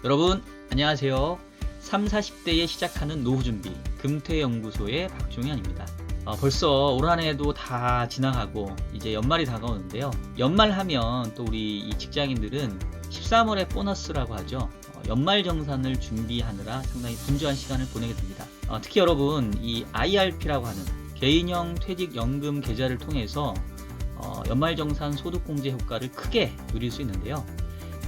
여러분 안녕하세요. 3, 40대에 시작하는 노후 준비 금퇴연구소의 박종현입니다. 벌써 올 한 해도 다 지나가고 이제 연말이 다가오는데요. 연말하면 또 우리 이 직장인들은 13월의 보너스라고 하죠. 연말정산을 준비하느라 상당히 분주한 시간을 보내게 됩니다. 특히 여러분 이 IRP라고 하는 개인형 퇴직연금 계좌를 통해서 연말정산 소득공제 효과를 크게 누릴 수 있는데요.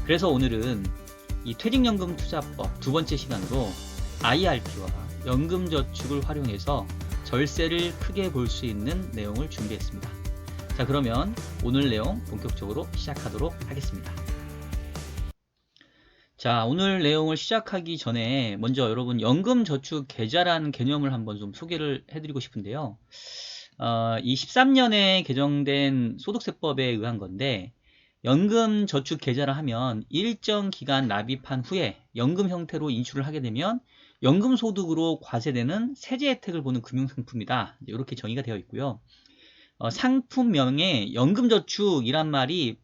그래서 오늘은 이 퇴직연금 투자법 두 번째 시간으로 IRP와 연금저축을 활용해서 절세를 크게 볼 수 있는 내용을 준비했습니다. 자, 그러면 오늘 내용 본격적으로 시작하도록 하겠습니다. 자, 오늘 내용을 시작하기 전에 먼저 여러분 연금저축 계좌라는 개념을 한번 좀 소개를 해드리고 싶은데요. 이 13년에 개정된 소득세법에 의한 건데 연금저축 계좌를 하면 일정 기간 납입한 후에 연금 형태로 인출을 하게 되면 연금소득으로 과세되는 세제 혜택을 보는 금융상품이다. 이렇게 정의가 되어 있고요. 상품명에 연금저축이란 말이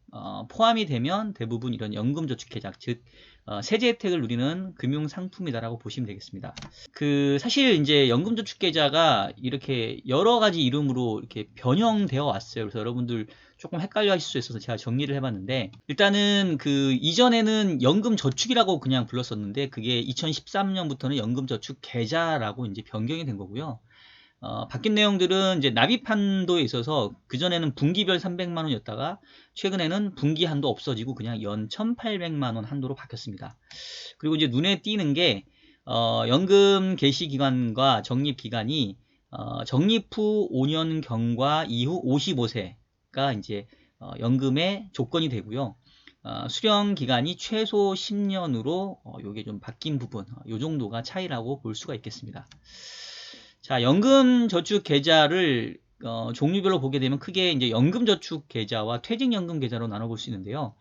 포함이 되면 대부분 이런 연금저축 계좌, 즉 세제 혜택을 누리는 금융상품이다라고 보시면 되겠습니다. 사실 이제 연금저축 계좌가 이렇게 여러 가지 이름으로 이렇게 변형되어 왔어요. 그래서 여러분들 조금 헷갈려 하실 수 있어서 제가 정리를 해봤는데, 일단은 이전에는 연금저축이라고 그냥 불렀었는데 그게 2013년부터는 연금저축 계좌라고 이제 변경이 된 거고요. 바뀐 내용들은 이제 납입 한도에 있어서 그전에는 분기별 300만 원이었다가 최근에는 분기 한도 없어지고 그냥 연 1,800만 원 한도로 바뀌었습니다. 그리고 이제 눈에 띄는 게 연금 개시 기간과 적립 기간이 적립 후 5년 경과 이후 55세가 이제 연금의 조건이 되고요. 수령 기간이 최소 10년으로 요게 좀 바뀐 부분, 요 정도가 차이라고 볼 수가 있겠습니다. 자, 연금저축 계좌를 종류별로 보게 되면 크게 이제 연금저축 계좌와 퇴직연금 계좌로 나눠볼 수 있는데요.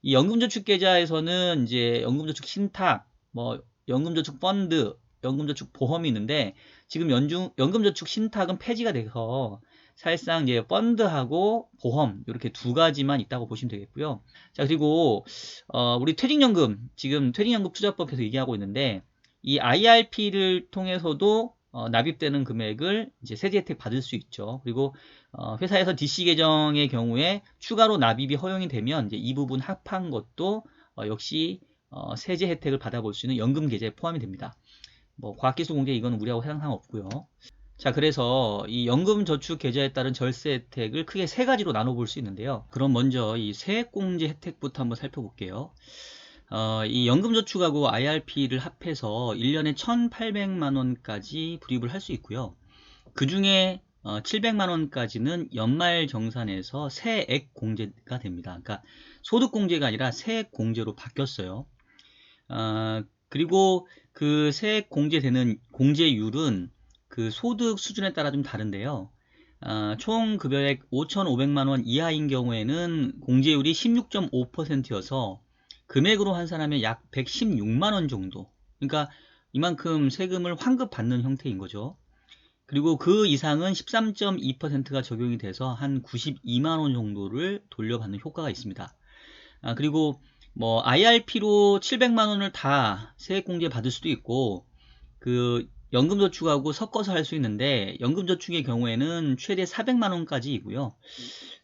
이 연금저축 계좌에서는 이제 연금저축 신탁, 뭐 연금저축 펀드, 연금저축 보험이 있는데 지금 연금저축 신탁은 폐지가 돼서 사실상 이제 펀드하고 보험 이렇게 두 가지만 있다고 보시면 되겠고요. 자, 그리고 우리 퇴직연금 지금 퇴직연금 투자법에서 얘기하고 있는데 이 IRP를 통해서도 납입되는 금액을 이제 세제 혜택 받을 수 있죠. 그리고 회사에서 DC 계정의 경우에 추가로 납입이 허용이 되면 이제 이 부분 합한 것도 역시 세제 혜택을 받아볼 수 있는 연금 계좌에 포함이 됩니다. 뭐 과학기술 공제 이거는 우리하고 상관 없고요. 자, 그래서 이 연금저축 계좌에 따른 절세 혜택을 크게 세 가지로 나눠볼 수 있는데요. 그럼 먼저 이 세액공제 혜택부터 한번 살펴볼게요. 이 연금저축하고 IRP를 합해서 1년에 1,800만 원까지 불입을 할 수 있고요. 그 중에 700만 원까지는 연말정산에서 세액 공제가 됩니다. 그러니까 소득공제가 아니라 세액 공제로 바뀌었어요. 그리고 그 세액 공제되는 공제율은 그 소득 수준에 따라 좀 다른데요. 총 급여액 5,500만 원 이하인 경우에는 공제율이 16.5%여서 금액으로 환산하면 약 116만 원 정도. 그러니까 이만큼 세금을 환급받는 형태인 거죠. 그리고 그 이상은 13.2%가 적용이 돼서 한 92만 원 정도를 돌려받는 효과가 있습니다. 그리고 뭐 IRP로 700만 원을 다 세액공제 받을 수도 있고 연금저축하고 섞어서 할 수 있는데 연금저축의 경우에는 최대 400만 원까지이고요.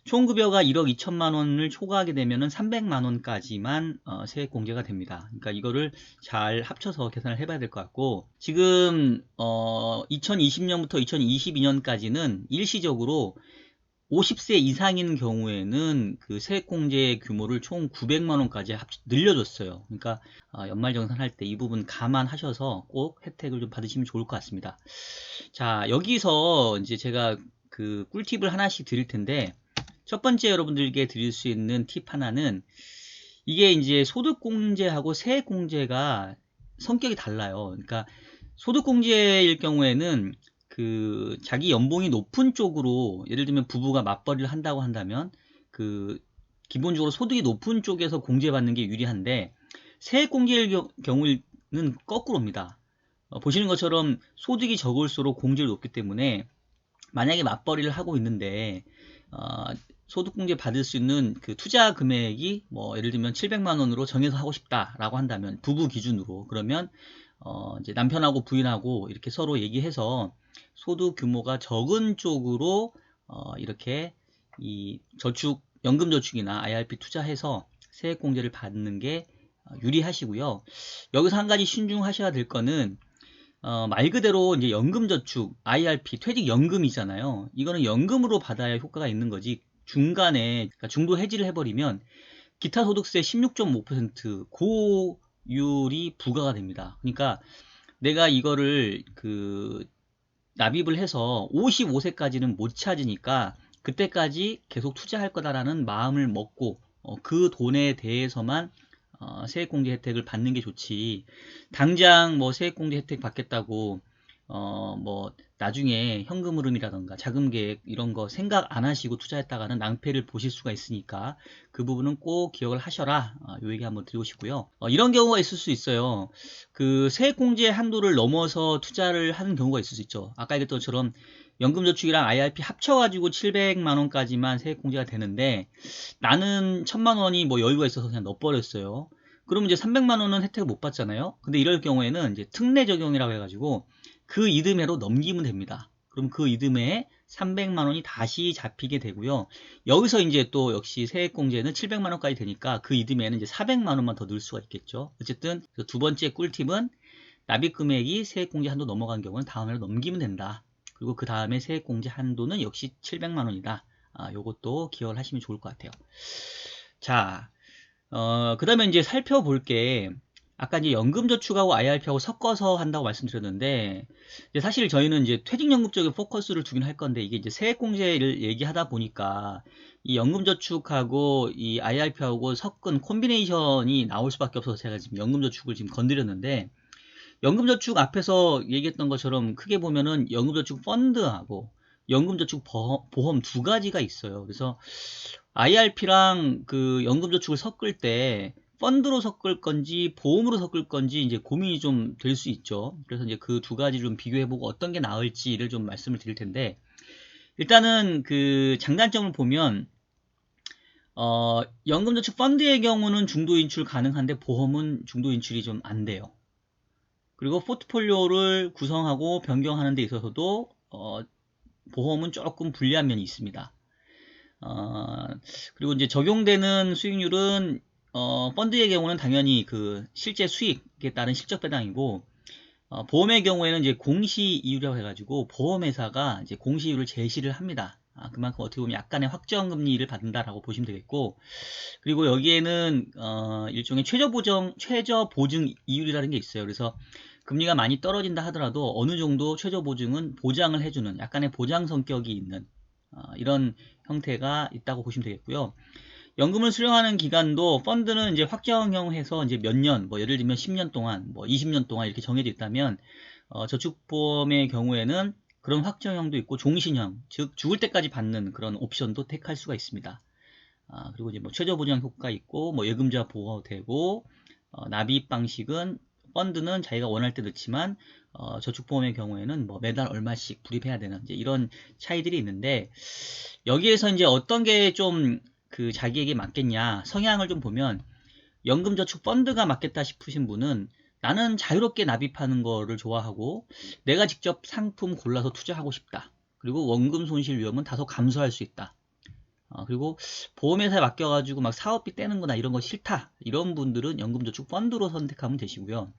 총급여가 1억 2천만 원을 초과하게 되면 300만 원까지만 세액공제가 됩니다. 그러니까 이거를 잘 합쳐서 계산을 해봐야 될 것 같고, 지금 2020년부터 2022년까지는 일시적으로 50세 이상인 경우에는 그 세액공제 규모를 총 900만 원까지 늘려줬어요. 그러니까 연말정산할 때 이 부분 감안하셔서 꼭 혜택을 좀 받으시면 좋을 것 같습니다. 자, 여기서 이제 제가 꿀팁을 하나씩 드릴 텐데, 첫 번째 여러분들에게 드릴 수 있는 팁 하나는, 이게 이제 소득공제하고 세액공제가 성격이 달라요. 그러니까 소득공제일 경우에는 자기 연봉이 높은 쪽으로, 예를 들면 부부가 맞벌이를 한다고 한다면 기본적으로 소득이 높은 쪽에서 공제받는 게 유리한데, 세액공제일 경우는 거꾸로입니다. 보시는 것처럼 소득이 적을수록 공제율이 높기 때문에 만약에 맞벌이를 하고 있는데 소득공제 받을 수 있는 그 투자 금액이 뭐 예를 들면 700만 원으로 정해서 하고 싶다라고 한다면 부부 기준으로 그러면 이제 남편하고 부인하고 이렇게 서로 얘기해서 소득 규모가 적은 쪽으로 이렇게 이 연금저축이나 IRP 투자해서 세액공제를 받는 게 유리하시고요. 여기서 한 가지 신중하셔야 될 거는 말 그대로 이제 연금저축, IRP, 퇴직연금이잖아요. 이거는 연금으로 받아야 효과가 있는 거지. 중간에 그러니까 중도 해지를 해버리면 기타 소득세 16.5% 고율이 부과가 됩니다. 그러니까 내가 이거를 그 납입을 해서 55세까지는 못 찾으니까 그때까지 계속 투자할 거다라는 마음을 먹고 그 돈에 대해서만 세액공제 혜택을 받는 게 좋지. 당장 뭐 세액공제 혜택 받겠다고 뭐 나중에 현금 흐름이라던가 자금 계획 이런 거 생각 안 하시고 투자했다가는 낭패를 보실 수가 있으니까 그 부분은 꼭 기억을 하셔라. 요 얘기 한번 드리고 싶고요. 이런 경우가 있을 수 있어요. 그 세액공제 한도를 넘어서 투자를 하는 경우가 있을 수 있죠. 아까 얘기했던 것처럼 연금저축이랑 IRP 합쳐가지고 700만 원까지만 세액공제가 되는데 나는 1000만 원이 뭐 여유가 있어서 그냥 넣어버렸어요. 그럼 이제 300만 원은 혜택을 못 받잖아요. 근데 이럴 경우에는 이제 특례 적용이라고 해가지고 그 이듬해로 넘기면 됩니다. 그럼 그 이듬해에 300만 원이 다시 잡히게 되고요. 여기서 이제 또 역시 세액공제는 700만 원까지 되니까 그 이듬해에는 이제 400만 원만 더 넣을 수가 있겠죠. 어쨌든 두 번째 꿀팁은 납입 금액이 세액공제 한도 넘어간 경우는 다음 해로 넘기면 된다. 그리고 그 다음에 세액공제 한도는 역시 700만 원이다. 요것도 기억을 하시면 좋을 것 같아요. 자, 그 다음에 이제 살펴볼 게 아까 이제 연금저축하고 IRP하고 섞어서 한다고 말씀드렸는데 이제 사실 저희는 이제 퇴직연금 쪽에 포커스를 두긴 할 건데 이게 이제 세액공제를 얘기하다 보니까 이 연금저축하고 이 IRP하고 섞은 콤비네이션이 나올 수밖에 없어서 제가 지금 연금저축을 지금 건드렸는데 연금저축 앞에서 얘기했던 것처럼 크게 보면은 연금저축 펀드하고 연금저축 보험 두 가지가 있어요. 그래서 IRP랑 그 연금저축을 섞을 때 펀드로 섞을 건지 보험으로 섞을 건지 이제 고민이 좀 될 수 있죠. 그래서 이제 그 두 가지 좀 비교해보고 어떤 게 나을지를 좀 말씀을 드릴 텐데 일단은 그 장단점을 보면 연금저축 펀드의 경우는 중도 인출 가능한데 보험은 중도 인출이 좀 안 돼요. 그리고 포트폴리오를 구성하고 변경하는 데 있어서도 보험은 조금 불리한 면이 있습니다. 그리고 이제 적용되는 수익률은 펀드의 경우는 당연히 그 실제 수익에 따른 실적 배당이고 보험의 경우에는 이제 공시이율이라고 해가지고 보험회사가 이제 공시이율을 제시를 합니다. 그만큼 어떻게 보면 약간의 확정 금리를 받는다라고 보시면 되겠고 그리고 여기에는 일종의 최저 보증 이율이라는 게 있어요. 그래서 금리가 많이 떨어진다 하더라도 어느 정도 최저 보증은 보장을 해주는 약간의 보장 성격이 있는 이런 형태가 있다고 보시면 되겠고요. 연금을 수령하는 기간도 펀드는 이제 확정형해서 이제 몇 년, 뭐 예를 들면 10년 동안, 뭐 20년 동안 이렇게 정해져 있다면 저축보험의 경우에는 그런 확정형도 있고 종신형, 즉 죽을 때까지 받는 그런 옵션도 택할 수가 있습니다. 그리고 이제 뭐 최저 보장 효과 있고 뭐 예금자 보호되고 납입 방식은 펀드는 자기가 원할 때 넣지만 저축보험의 경우에는 뭐 매달 얼마씩 불입해야 되는 이제 이런 차이들이 있는데 여기에서 이제 어떤 게 좀 그 자기에게 맞겠냐 성향을 좀 보면 연금저축 펀드가 맞겠다 싶으신 분은 나는 자유롭게 납입하는 거를 좋아하고 내가 직접 상품 골라서 투자하고 싶다. 그리고 원금 손실 위험은 다소 감소할 수 있다. 그리고 보험회사에 맡겨가지고 막 사업비 떼는 거나 이런 거 싫다. 이런 분들은 연금저축 펀드로 선택하면 되시고요.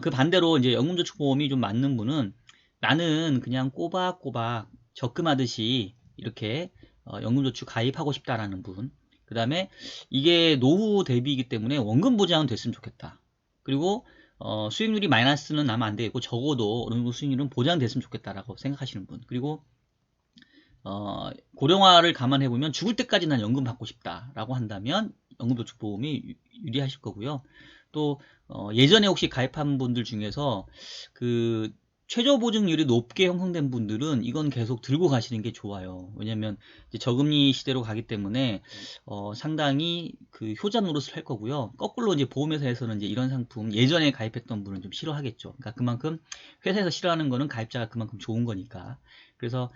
그 반대로 이제 연금저축보험이 좀 맞는 분은 나는 그냥 꼬박꼬박 적금하듯이 이렇게 연금저축 가입하고 싶다라는 분. 그 다음에 이게 노후 대비이기 때문에 원금 보장은 됐으면 좋겠다. 그리고 수익률이 마이너스는 나면 안 되겠고 적어도 어느 정도 수익률은 보장됐으면 좋겠다라고 생각하시는 분. 그리고 고령화를 감안해보면 죽을 때까지 난 연금 받고 싶다라고 한다면 연금저축보험이 유리하실 거고요. 또 예전에 혹시 가입한 분들 중에서 그 최저 보증률이 높게 형성된 분들은 이건 계속 들고 가시는 게 좋아요. 왜냐면 이제 저금리 시대로 가기 때문에 상당히 그 효자 노릇을 할 거고요. 거꾸로 이제 보험회사에서는 이제 이런 상품 예전에 가입했던 분은 좀 싫어하겠죠. 그러니까 그만큼 회사에서 싫어하는 거는 가입자가 그만큼 좋은 거니까. 그래서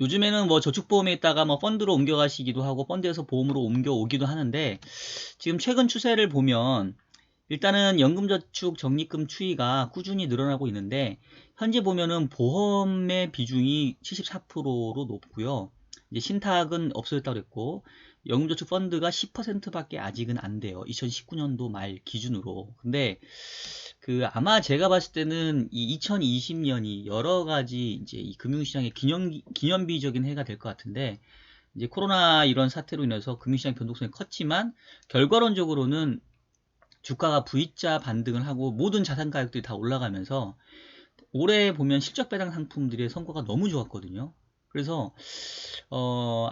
요즘에는 뭐 저축보험에 있다가 뭐 펀드로 옮겨가시기도 하고 펀드에서 보험으로 옮겨오기도 하는데 지금 최근 추세를 보면 일단은 연금저축 적립금 추이가 꾸준히 늘어나고 있는데 현재 보면은 보험의 비중이 74%로 높고요. 이제 신탁은 없어졌다고 그랬고 연금저축 펀드가 10%밖에 아직은 안 돼요. 2019년도 말 기준으로. 근데 그 아마 제가 봤을 때는 이 2020년이 여러 가지 이제 이 금융시장의 기념비적인 해가 될 것 같은데 이제 코로나 이런 사태로 인해서 금융시장 변동성이 컸지만 결과론적으로는 주가가 V자 반등을 하고 모든 자산 가격들이 다 올라가면서 올해 보면 실적 배당 상품들의 성과가 너무 좋았거든요. 그래서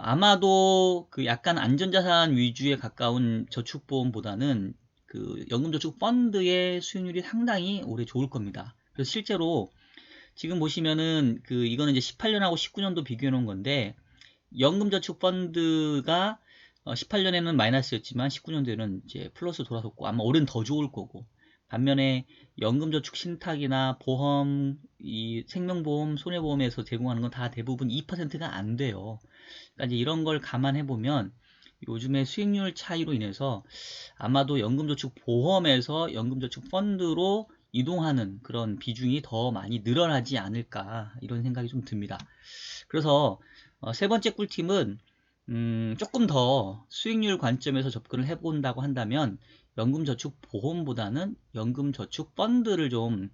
아마도 그 약간 안전자산 위주에 가까운 저축보험보다는 그 연금저축 펀드의 수익률이 상당히 올해 좋을 겁니다. 그래서 실제로 지금 보시면은 그 이거는 이제 18년하고 19년도 비교해 놓은 건데 연금저축 펀드가 18년에는 마이너스였지만 19년도에는 이제 플러스 돌아섰고 아마 올해는 더 좋을 거고 반면에 연금저축 신탁이나 보험, 이 생명보험, 손해보험에서 제공하는 건 다 대부분 2%가 안 돼요. 그러니까 이제 이런 걸 감안해 보면 요즘에 수익률 차이로 인해서 아마도 연금저축 보험에서 연금저축 펀드로 이동하는 그런 비중이 더 많이 늘어나지 않을까 이런 생각이 좀 듭니다. 그래서 세 번째 꿀팁은 조금 더 수익률 관점에서 접근을 해본다고 한다면 연금저축보험보다는 연금저축펀드를 좀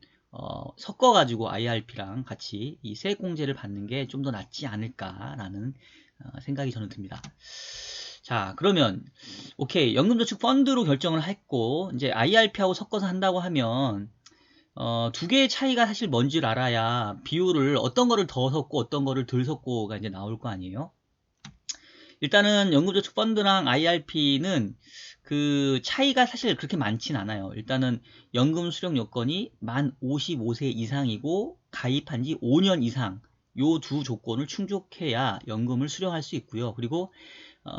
섞어가지고 IRP랑 같이 이 세액공제를 받는 게 좀 더 낫지 않을까라는 생각이 저는 듭니다. 자, 그러면 오케이, 연금저축펀드로 결정을 했고 이제 IRP하고 섞어서 한다고 하면 두 개의 차이가 사실 뭔지를 알아야 비율을 어떤 거를 더 섞고 어떤 거를 덜 섞고가 이제 나올 거 아니에요. 일단은 연금저축펀드랑 IRP는 그 차이가 사실 그렇게 많진 않아요. 일단은 연금 수령 요건이 만 55세 이상이고 가입한 지 5년 이상 요 두 조건을 충족해야 연금을 수령할 수 있고요. 그리고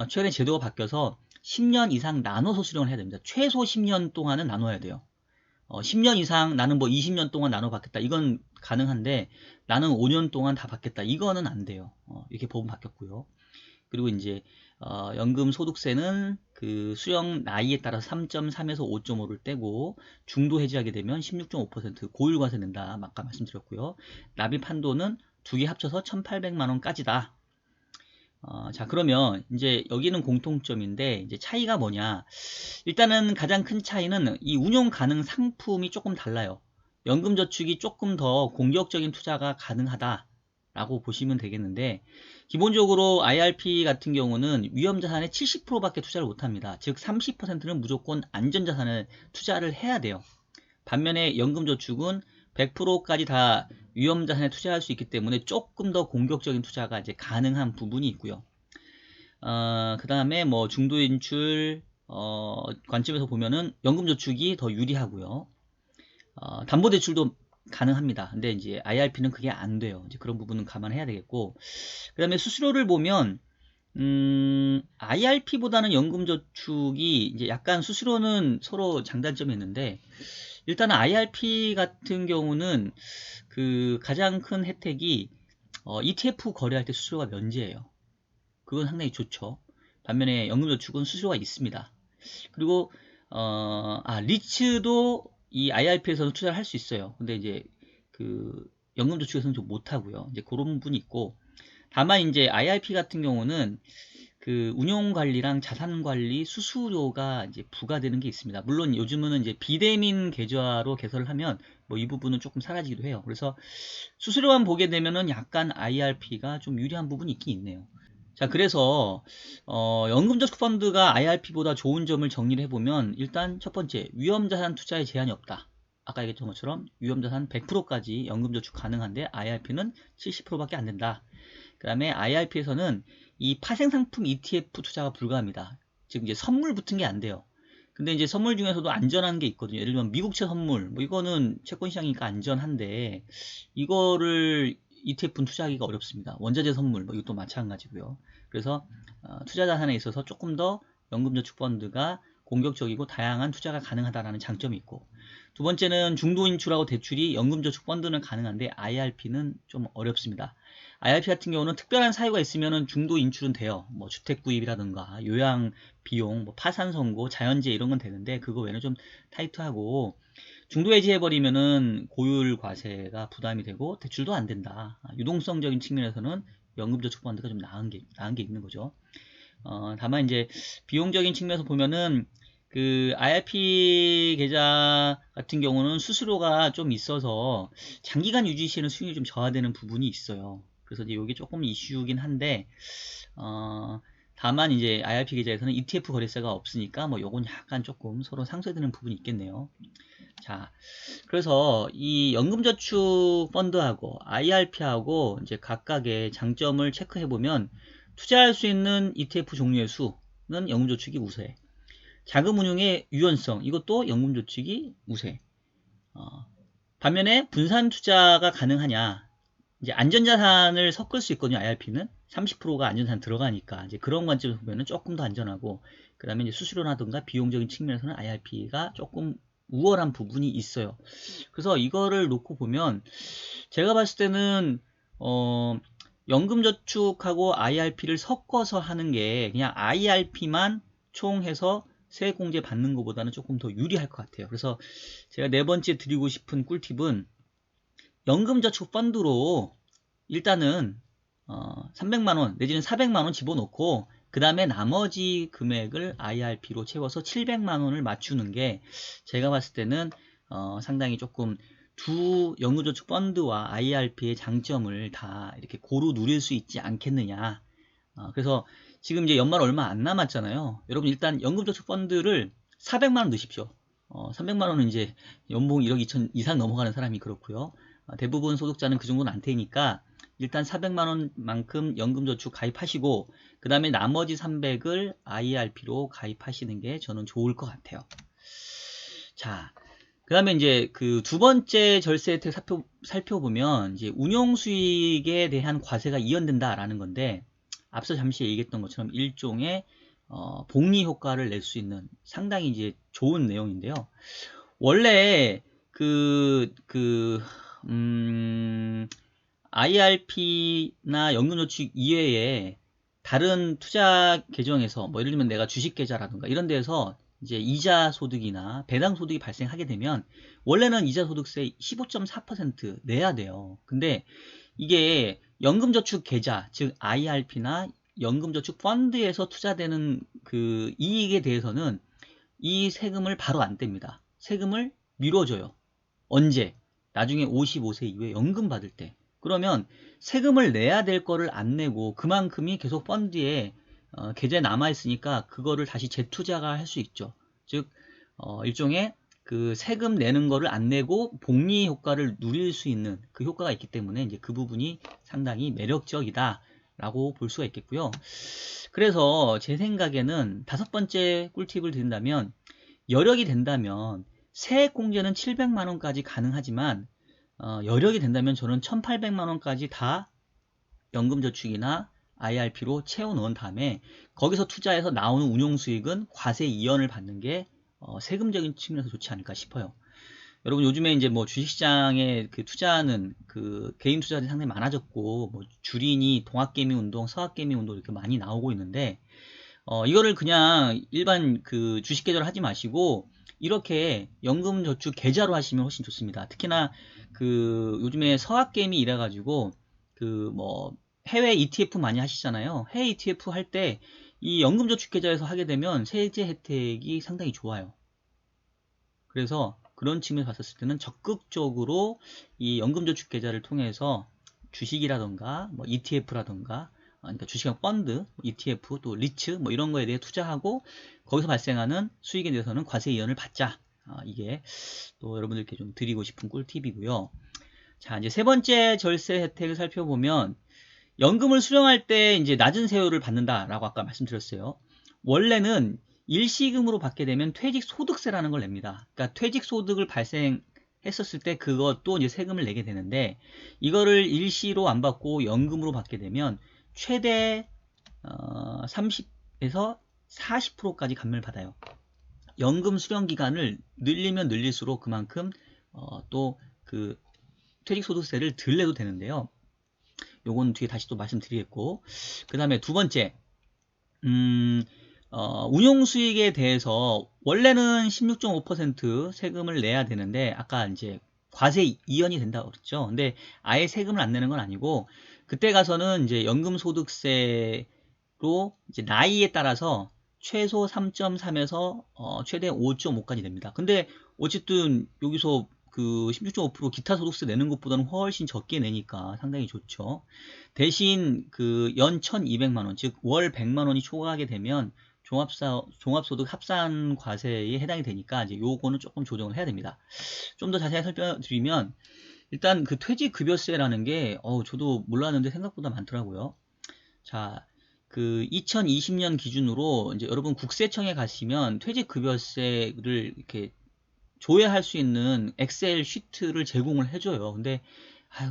최근에 제도가 바뀌어서 10년 이상 나눠서 수령을 해야 됩니다. 최소 10년 동안은 나눠야 돼요. 10년 이상 나는 뭐 20년 동안 나눠 받겠다. 이건 가능한데 나는 5년 동안 다 받겠다. 이거는 안 돼요. 이렇게 법은 바뀌었고요. 그리고 이제 연금 소득세는 그 수령 나이에 따라 3.3에서 5.5를 떼고 중도 해지하게 되면 16.5% 고율과세 낸다. 아까 말씀드렸고요. 납입 한도는 두 개 합쳐서 1,800만 원까지다. 자, 그러면 이제 여기는 공통점인데 이제 차이가 뭐냐? 일단은 가장 큰 차이는 이 운용 가능 상품이 조금 달라요. 연금저축이 조금 더 공격적인 투자가 가능하다라고 보시면 되겠는데 기본적으로 IRP 같은 경우는 위험자산의 70%밖에 투자를 못합니다. 즉 30%는 무조건 안전자산을 투자를 해야 돼요. 반면에 연금저축은 100%까지 다 위험자산에 투자할 수 있기 때문에 조금 더 공격적인 투자가 이제 가능한 부분이 있고요. 그 다음에 뭐 중도 인출 관점에서 보면은 연금저축이 더 유리하고요. 담보대출도 가능합니다. 근데 이제 IRP는 그게 안 돼요. 이제 그런 부분은 감안해야 되겠고, 그 다음에 수수료를 보면 IRP보다는 연금저축이 이제 약간 수수료는 서로 장단점이 있는데 일단 IRP 같은 경우는 그 가장 큰 혜택이 ETF 거래할 때 수수료가 면제예요. 그건 상당히 좋죠. 반면에 연금저축은 수수료가 있습니다. 그리고 리츠도 이 IRP에서는 투자를 할 수 있어요. 근데 이제 그 연금저축에서는 좀 못하고요. 이제 그런 부분이 있고 다만 이제 IRP 같은 경우는 그 운용관리랑 자산관리 수수료가 이제 부과되는 게 있습니다. 물론 요즘은 이제 비대민 계좌로 개설을 하면 뭐 이 부분은 조금 사라지기도 해요. 그래서 수수료만 보게 되면은 약간 IRP가 좀 유리한 부분이 있긴 있네요. 자, 그래서 연금저축펀드가 IRP보다 좋은 점을 정리를 해보면 일단 첫 번째 위험자산 투자에 제한이 없다. 아까 얘기했던 것처럼 위험자산 100%까지 연금저축 가능한데 IRP는 70%밖에 안 된다. 그 다음에 IRP에서는 이 파생상품 ETF 투자가 불가합니다. 즉 이제 선물 붙은 게 안 돼요. 근데 이제 선물 중에서도 안전한 게 있거든요. 예를 들면 미국채 선물, 뭐 이거는 채권 시장이니까 안전한데 이거를 ETF는 투자하기가 어렵습니다. 원자재 선물, 뭐 이것도 마찬가지고요. 그래서 투자 자산에 있어서 조금 더 연금저축 펀드가 공격적이고 다양한 투자가 가능하다는 장점이 있고 두 번째는 중도 인출하고 대출이 연금저축펀드는 가능한데 IRP는 좀 어렵습니다. IRP 같은 경우는 특별한 사유가 있으면 중도 인출은 돼요. 뭐 주택 구입이라든가 요양 비용, 뭐 파산 선고, 자연재해 이런 건 되는데 그거 외에는 좀 타이트하고 중도 해지해버리면은 고율 과세가 부담이 되고 대출도 안 된다. 유동성적인 측면에서는 연금저축펀드가 좀 나은 게 있는 거죠. 다만 이제 비용적인 측면에서 보면은 그 IRP 계좌 같은 경우는 수수료가 좀 있어서 장기간 유지 시에는 수익이 좀 저하되는 부분이 있어요. 그래서 이제 이게 조금 이슈긴 한데 다만 이제 IRP 계좌에서는 ETF 거래세가 없으니까 뭐 요건 약간 조금 서로 상쇄되는 부분이 있겠네요. 자, 그래서 이 연금저축 펀드하고 IRP하고 이제 각각의 장점을 체크해 보면 투자할 수 있는 ETF 종류의 수는 연금저축이 우세. 자금운용의 유연성, 이것도 연금저축이 우세. 반면에 분산 투자가 가능하냐? 이제 안전자산을 섞을 수 있거든요. IRP는 30%가 안전자산 들어가니까 이제 그런 관점에서 보면은 조금 더 안전하고, 그 다음에 이제 수수료라든가 비용적인 측면에서는 IRP가 조금 우월한 부분이 있어요. 그래서 이거를 놓고 보면 제가 봤을 때는 연금저축하고 IRP를 섞어서 하는 게 그냥 IRP만 총 해서 세액공제 받는 것보다는 조금 더 유리할 것 같아요. 그래서 제가 네 번째 드리고 싶은 꿀팁은 연금저축 펀드로 일단은 300만원 내지는 400만원 집어넣고 그 다음에 나머지 금액을 IRP로 채워서 700만원을 맞추는 게 제가 봤을 때는 상당히 조금 두 연금저축 펀드와 IRP의 장점을 다 이렇게 고루 누릴 수 있지 않겠느냐. 그래서 지금 이제 연말 얼마 안 남았잖아요. 여러분 일단 연금저축 펀드를 400만원 넣으십시오. 300만원은 이제 연봉 1억 2천 이상 넘어가는 사람이 그렇고요. 대부분 소득자는 그 정도는 안 되니까 일단 400만원만큼 연금저축 가입하시고 그 다음에 나머지 300을 IRP로 가입하시는 게 저는 좋을 것 같아요. 자, 그 다음에 이제 그 두 번째 절세 혜택 살펴보면 이제 운용 수익에 대한 과세가 이연된다라는 건데 앞서 잠시 얘기했던 것처럼 일종의 복리 효과를 낼 수 있는 상당히 이제 좋은 내용인데요. 원래 IRP나 연금저축 이외에 다른 투자 계정에서 뭐 예를 들면 내가 주식 계좌라든가 이런 데에서 이제 이자 소득이나 배당 소득이 발생하게 되면 원래는 이자 소득세 15.4% 내야 돼요. 근데 이게 연금저축 계좌, 즉 IRP나 연금저축 펀드에서 투자되는 그 이익에 대해서는 이 세금을 바로 안 뗍니다. 세금을 미뤄줘요. 언제? 나중에 55세 이후에 연금 받을 때. 그러면 세금을 내야 될 거를 안 내고 그만큼이 계속 펀드에 계좌에 남아있으니까 그거를 다시 재투자가 할 수 있죠. 즉 일종의 그 세금 내는 거를 안 내고 복리 효과를 누릴 수 있는 그 효과가 있기 때문에 이제 그 부분이 상당히 매력적이다 라고 볼 수가 있겠고요. 그래서 제 생각에는 다섯 번째 꿀팁을 드린다면 여력이 된다면 세액 공제는 700만원까지 가능하지만 여력이 된다면 저는 1800만원까지 다 연금저축이나 IRP로 채워 넣은 다음에 거기서 투자해서 나오는 운용수익은 과세 이연을 받는 게 세금적인 측면에서 좋지 않을까 싶어요. 여러분 요즘에 이제 뭐 주식시장에 그 투자하는 그 개인 투자들이 상당히 많아졌고 뭐 주린이 동학개미 운동, 서학개미 운동 이렇게 많이 나오고 있는데 이거를 그냥 일반 그 주식 계좌로 하지 마시고 이렇게 연금저축 계좌로 하시면 훨씬 좋습니다. 특히나 그 요즘에 서학개미 이래 가지고 그 뭐 해외 ETF 많이 하시잖아요. 해외 ETF 할 때 이 연금저축 계좌에서 하게 되면 세제 혜택이 상당히 좋아요. 그래서 그런 측면에서 봤었을 때는 적극적으로 이 연금저축 계좌를 통해서 주식이라던가 뭐 ETF라던가 그러니까 주식형 펀드, ETF, 또 리츠 뭐 이런 거에 대해 투자하고 거기서 발생하는 수익에 대해서는 과세 이연을 받자. 이게 또 여러분들께 좀 드리고 싶은 꿀팁이고요. 자, 이제 세 번째 절세 혜택을 살펴보면 연금을 수령할 때 이제 낮은 세율을 받는다라고 아까 말씀드렸어요. 원래는 일시금으로 받게 되면 퇴직소득세라는 걸 냅니다. 그러니까 퇴직소득을 발생했었을 때 그것도 이제 세금을 내게 되는데 이거를 일시로 안 받고 연금으로 받게 되면 최대 30에서 40%까지 감면을 받아요. 연금 수령 기간을 늘리면 늘릴수록 그만큼 또 그 퇴직소득세를 덜 내도 되는데요. 요건 뒤에 다시 또 말씀드리겠고, 그 다음에 두 번째, 운용수익에 대해서 원래는 16.5% 세금을 내야 되는데, 아까 이제 과세 이연이 된다고 그랬죠. 근데 아예 세금을 안 내는 건 아니고, 그때 가서는 이제 연금소득세로 이제 나이에 따라서 최소 3.3에서 최대 5.5까지 됩니다. 근데 어쨌든 여기서 그 16.5% 기타 소득세 내는 것보다는 훨씬 적게 내니까 상당히 좋죠. 대신 그 연 1200만원, 즉 월 100만원이 초과하게 되면 종합소득 합산 과세에 해당이 되니까 이제 요거는 조금 조정을 해야 됩니다. 좀 더 자세히 설명드리면, 일단 그 퇴직급여세라는 게 저도 몰랐는데 생각보다 많더라고요. 자, 그 2020년 기준으로 이제 여러분 국세청에 가시면 퇴직급여세를 이렇게 조회할 수 있는 엑셀 시트를 제공을 해줘요. 근데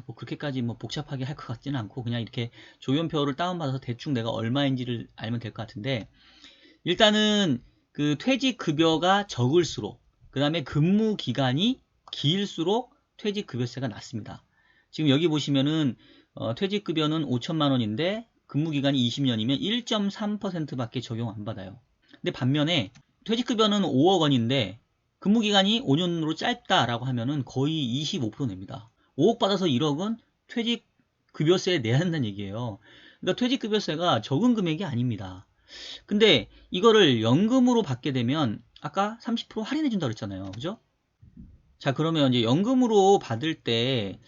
뭐 그렇게까지 뭐 복잡하게 할 것 같지는 않고 그냥 이렇게 조연표를 다운받아서 대충 내가 얼마인지를 알면 될 것 같은데, 일단은 그 퇴직급여가 적을수록, 그 다음에 근무 기간이 길수록 퇴직급여세가 낮습니다. 지금 여기 보시면은 퇴직급여는 5천만 원인데 근무기간이 20년이면 1.3%밖에 적용 안 받아요. 근데 반면에 퇴직급여는 5억 원인데 근무기간이 5년으로 짧다라고 하면은 거의 25% 냅니다. 5억 받아서 1억은 퇴직급여세 내야 한다는 얘기예요. 그러니까 퇴직급여세가 적은 금액이 아닙니다. 근데 이거를 연금으로 받게 되면 아까 30% 할인해 준다고 그랬잖아요. 그죠? 자, 그러면 이제 연금으로 받을 때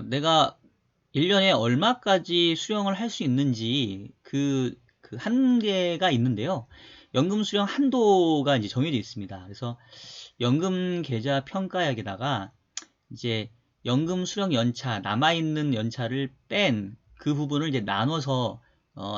내가 1년에 얼마까지 수령을 할 수 있는지 그 한계가 있는데요. 연금 수령 한도가 이제 정해져 있습니다. 그래서 연금 계좌 평가액에다가 이제 연금 수령 연차, 남아있는 연차를 뺀 그 부분을 이제 나눠서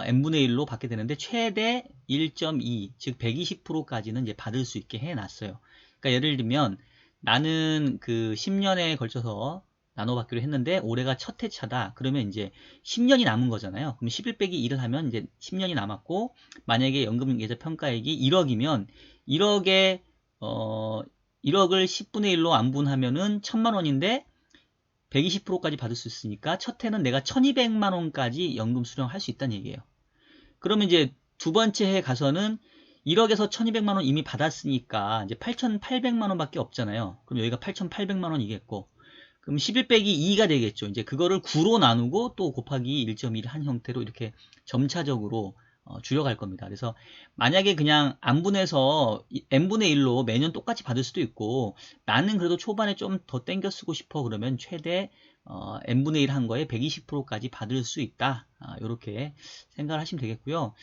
n분의 1로 받게 되는데 최대 1.2, 즉 120%까지는 이제 받을 수 있게 해놨어요. 그러니까 예를 들면 나는 그 10년에 걸쳐서 나눠받기로 했는데 올해가 첫 해차다. 그러면 이제 10년이 남은 거잖아요. 그럼 11 빼기 1을 하면 이제 10년이 남았고, 만약에 연금계좌 평가액이 1억이면 1억에 1억을 10분의 1로 안분하면은 1000만 원인데 120%까지 받을 수 있으니까 첫 해는 내가 1200만 원까지 연금 수령할 수 있다는 얘기예요. 그러면 이제 두 번째 해 가서는 1억에서 1200만 원 이미 받았으니까 이제 8800만 원밖에 없잖아요. 그럼 여기가 8800만 원이겠고, 그럼 11 빼기 2가 되겠죠. 이제 그거를 9로 나누고 또 곱하기 1.1 한 형태로 이렇게 점차적으로 줄여갈 겁니다. 그래서 만약에 그냥 안분해서 n분의 1로 매년 똑같이 받을 수도 있고, 나는 그래도 초반에 좀 더 땡겨 쓰고 싶어 그러면 최대 n분의 1 한 거에 120%까지 받을 수 있다. 이렇게 생각을 하시면 되겠고요.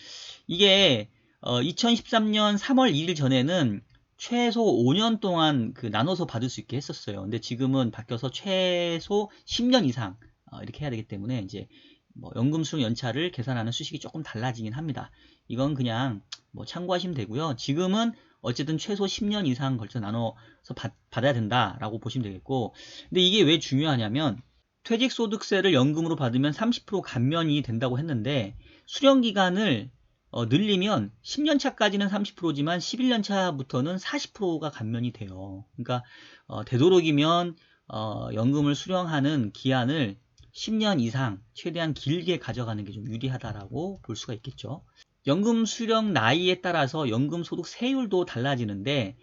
이게 2013년 3월 1일 전에는 최소 5년 동안 그 나눠서 받을 수 있게 했었어요. 근데 지금은 바뀌어서 최소 10년 이상 이렇게 해야 되기 때문에 이제 뭐 연금 수령 연차를 계산하는 수식이 조금 달라지긴 합니다. 이건 그냥 뭐 참고하시면 되고요. 지금은 어쨌든 최소 10년 이상 걸쳐 나눠서 받아야 된다라고 보시면 되겠고, 근데 이게 왜 중요하냐면 퇴직소득세를 연금으로 받으면 30% 감면이 된다고 했는데 수령 기간을 늘리면 10년 차까지는 30%지만 11년 차부터는 40%가 감면이 돼요. 그러니까 되도록이면 연금을 수령하는 기한을 10년 이상 최대한 길게 가져가는 게 좀 유리하다라고 볼 수가 있겠죠. 연금 수령 나이에 따라서 연금 소득 세율도 달라지는데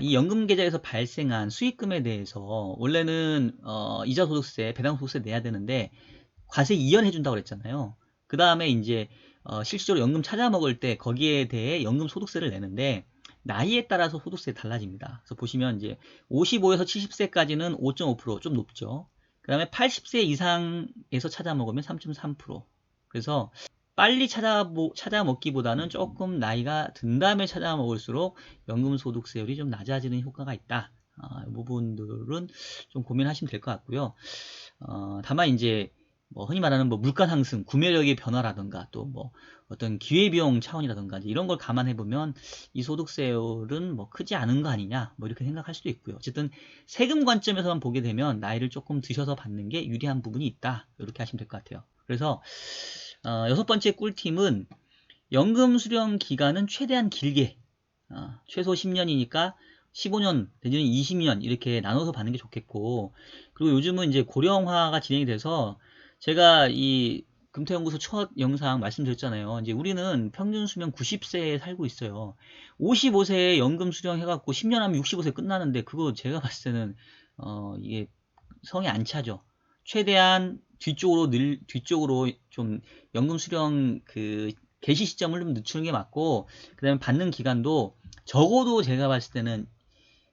이 연금 계좌에서 발생한 수익금에 대해서 원래는 이자 소득세, 배당 소득세 내야 되는데 과세 이연해 준다고 그랬잖아요. 그 다음에 이제 실질적으로 연금 찾아 먹을 때 거기에 대해 연금 소득세를 내는데 나이에 따라서 소득세 달라집니다. 그래서 보시면 이제 55에서 70세까지는 5.5%좀 높죠. 그 다음에 80세 이상에서 찾아 먹으면 3.3%. 그래서 빨리 찾아 먹기보다는 조금 나이가 든 다음에 찾아 먹을수록 연금 소득세율이 좀 낮아지는 효과가 있다. 이 부분들은 좀 고민하시면 될 것 같고요. 다만 이제 뭐 흔히 말하는 뭐 물가 상승, 구매력의 변화라든가 또 뭐 어떤 기회비용 차원이라든가 이런 걸 감안해 보면 이 소득세율은 뭐 크지 않은 거 아니냐 뭐 이렇게 생각할 수도 있고요. 어쨌든 세금 관점에서만 보게 되면 나이를 조금 드셔서 받는 게 유리한 부분이 있다. 이렇게 하시면 될 것 같아요. 그래서 여섯 번째 꿀팁은 연금 수령 기간은 최대한 길게 최소 10년이니까 15년 내지는 20년 이렇게 나눠서 받는 게 좋겠고, 그리고 요즘은 이제 고령화가 진행이 돼서 제가 이 금태연구소 첫 영상 말씀드렸잖아요. 이제 우리는 평균 수명 90세에 살고 있어요. 55세에 연금 수령해갖고 10년 하면 65세 끝나는데 그거 제가 봤을 때는 이게 성에 안 차죠. 최대한 뒤쪽으로 좀 연금 수령 그 개시 시점을 좀 늦추는 게 맞고, 그 다음에 받는 기간도 적어도 제가 봤을 때는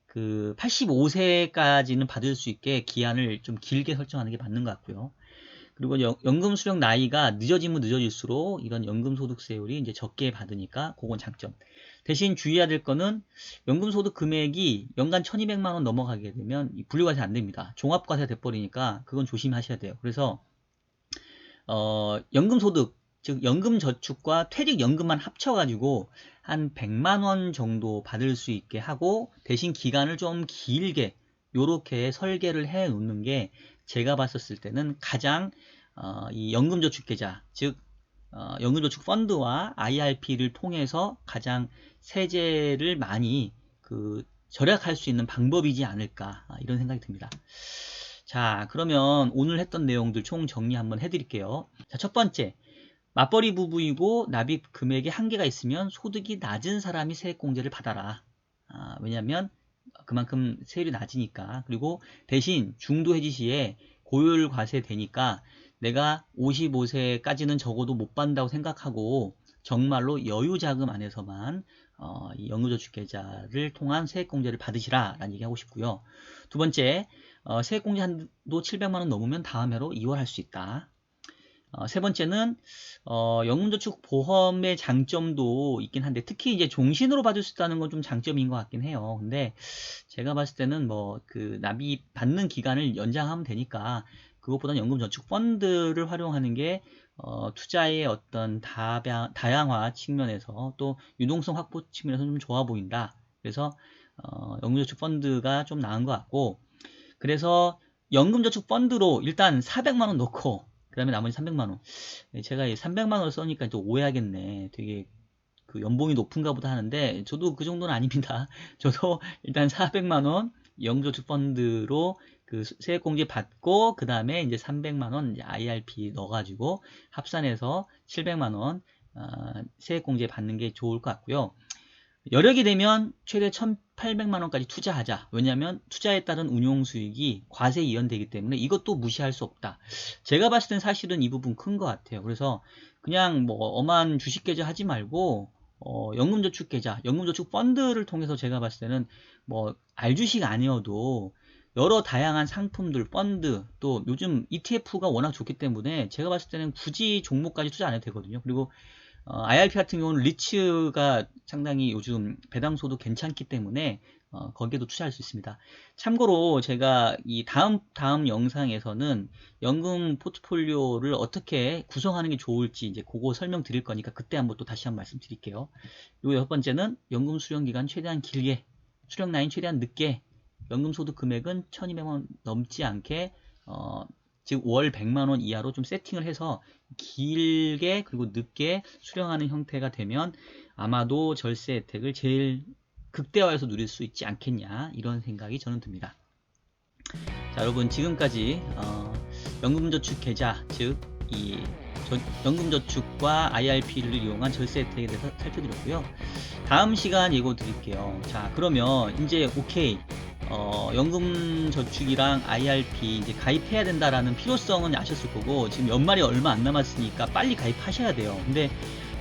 그 85세까지는 받을 수 있게 기한을 좀 길게 설정하는 게 맞는 것 같고요. 그리고 연금 수령 나이가 늦어지면 늦어질수록 이런 연금 소득세율이 이제 적게 받으니까 그건 장점. 대신 주의해야 될 거는 연금 소득 금액이 연간 1200만 원 넘어가게 되면 분류과세 안 됩니다. 종합과세 돼버리니까 그건 조심하셔야 돼요. 그래서 연금 소득, 즉 연금 저축과 퇴직연금만 합쳐가지고 한 100만 원 정도 받을 수 있게 하고, 대신 기간을 좀 길게 요렇게 설계를 해 놓는 게 제가 봤었을 때는 가장 이 연금저축계좌, 즉 연금저축펀드와 IRP를 통해서 가장 세제를 많이 절약할 수 있는 방법이지 않을까, 이런 생각이 듭니다. 자, 그러면 오늘 했던 내용들 총 정리 한번 해드릴게요. 자, 첫 번째, 맞벌이 부부이고 납입 금액에 한계가 있으면 소득이 낮은 사람이 세액공제를 받아라. 왜냐하면 그만큼 세율이 낮으니까. 그리고 대신 중도해지 시에 고율 과세되니까 내가 55세까지는 적어도 못 받는다고 생각하고 정말로 여유자금 안에서만 이 연금저축계좌를 통한 세액공제를 받으시라 라는 얘기 하고 싶고요. 두 번째, 세액공제 한도 700만원 넘으면 다음 해로 이월할 수 있다. 세 번째는 연금저축보험의 장점도 있긴 한데, 특히 이제 종신으로 받을 수 있다는 건 좀 장점인 것 같긴 해요. 근데 제가 봤을 때는 뭐 납입 받는 기간을 연장하면 되니까 그것보다는 연금저축펀드를 활용하는 게 투자의 어떤 다양화 측면에서 또 유동성 확보 측면에서 좀 좋아 보인다. 그래서 연금저축펀드가 좀 나은 것 같고, 그래서 연금저축펀드로 일단 400만원 넣고 그 다음에 나머지 300만원. 제가 이 300만원을 써니까 또 오해하겠네. 되게 그 연봉이 높은가 보다 하는데 저도 그 정도는 아닙니다. 저도 일단 400만원 연금저축펀드로 그 세액공제 받고 그 다음에 이제 300만원 이제 IRP 넣어가지고 합산해서 700만원 세액공제 받는 게 좋을 것 같고요. 여력이 되면 최대 1800만원까지 투자하자. 왜냐하면 투자에 따른 운용수익이 과세 이연되기 때문에 이것도 무시할 수 없다. 제가 봤을 땐 사실은 이 부분 큰 것 같아요. 그래서 그냥 뭐 엄한 주식계좌 하지 말고 연금저축계좌, 연금저축펀드를 통해서 제가 봤을 때는 뭐 알주식 아니어도 여러 다양한 상품들, 펀드, 또 요즘 ETF가 워낙 좋기 때문에 제가 봤을 때는 굳이 종목까지 투자 안 해도 되거든요. 그리고 IRP 같은 경우는 리츠가 상당히 요즘 배당소도 괜찮기 때문에 거기에도 투자할 수 있습니다. 참고로 제가 이 다음 영상에서는 연금 포트폴리오를 어떻게 구성하는 게 좋을지 이제 그거 설명드릴 거니까 그때 한번 또 다시 한번 말씀드릴게요. 그리고 여섯 번째는 연금 수령 기간 최대한 길게, 수령 라인 최대한 늦게, 연금 소득 금액은 1200만원 넘지 않게 즉 월 100만원 이하로 좀 세팅을 해서 길게 그리고 늦게 수령하는 형태가 되면 아마도 절세 혜택을 제일 극대화해서 누릴 수 있지 않겠냐, 이런 생각이 저는 듭니다. 자, 여러분 지금까지 연금저축계좌, 즉 이 연금저축과 IRP를 이용한 절세 혜택에 대해서 살펴드렸고요. 다음 시간 예고 드릴게요. 자, 그러면 이제 오케이, 연금저축이랑 IRP 이제 가입해야 된다라는 필요성은 아셨을 거고, 지금 연말이 얼마 안 남았으니까 빨리 가입하셔야 돼요. 근데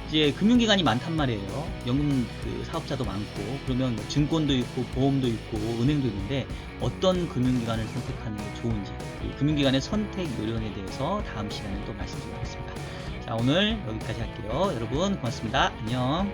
이제 금융기관이 많단 말이에요. 연금 사업자도 많고, 그러면 증권도 있고 보험도 있고 은행도 있는데 어떤 금융기관을 선택하는 게 좋은지, 이 금융기관의 선택 요령에 대해서 다음 시간에 또 말씀드리겠습니다. 자, 오늘 여기까지 할게요. 여러분 고맙습니다. 안녕.